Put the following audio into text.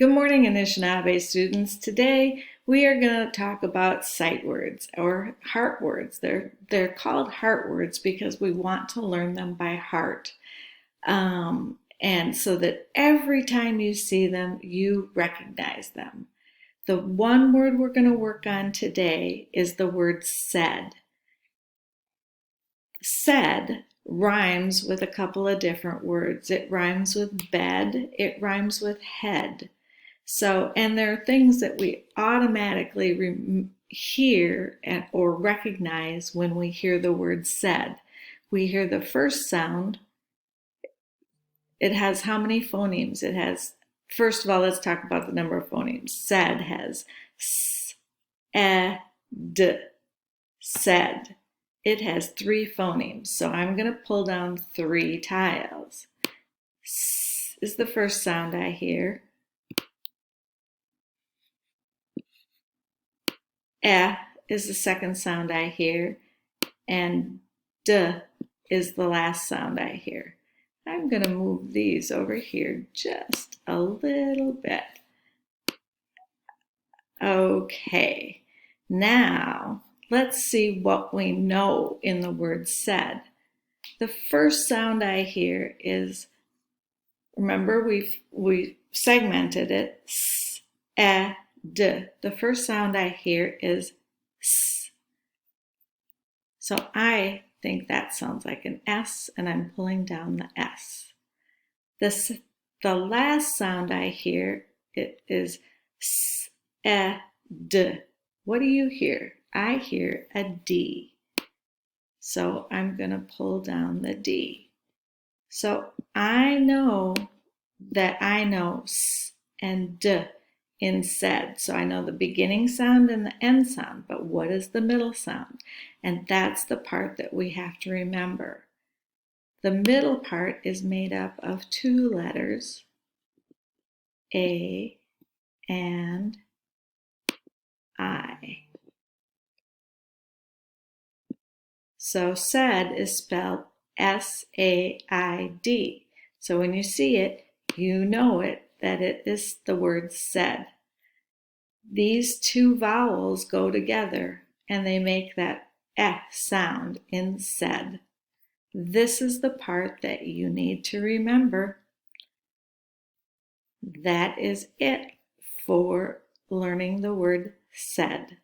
Good morning, Anishinaabe students. Today we are going to talk about sight words or heart words. They're called heart words because we want to learn them by heart. And so that every time you see them, you recognize them. The one word we're going to work on today is the word said. Said rhymes with a couple of different words. It rhymes with bed, it rhymes with head. So, and there are things that we automatically hear or recognize when we hear the word said. We hear the first sound. It has how many phonemes? It has, first of all, let's talk about the number of phonemes. Said has s, e, d, said. It has 3 phonemes. So I'm going to pull down 3 tiles. S is the first sound I hear. Eh is the second sound I hear, and D is the last sound I hear. I'm going to move these over here just a little bit. Okay, now let's see what we know in the word said. The first sound I hear is, remember we segmented it, S, E, D. The first sound I hear is S. So I think that sounds like an S, and I'm pulling down the S. The last sound I hear it is S, E, D. What do you hear? I hear a D. So I'm going to pull down the D. So I know that I know S and D in said. So I know the beginning sound and the end sound, but what is the middle sound? And that's the part that we have to remember. The middle part is made up of 2 letters, A and I. So said is spelled S-A-I-D. So when you see it, you know it, that it is the word said. These 2 vowels go together and they make that F sound in said. This is the part that you need to remember. That is it for learning the word said.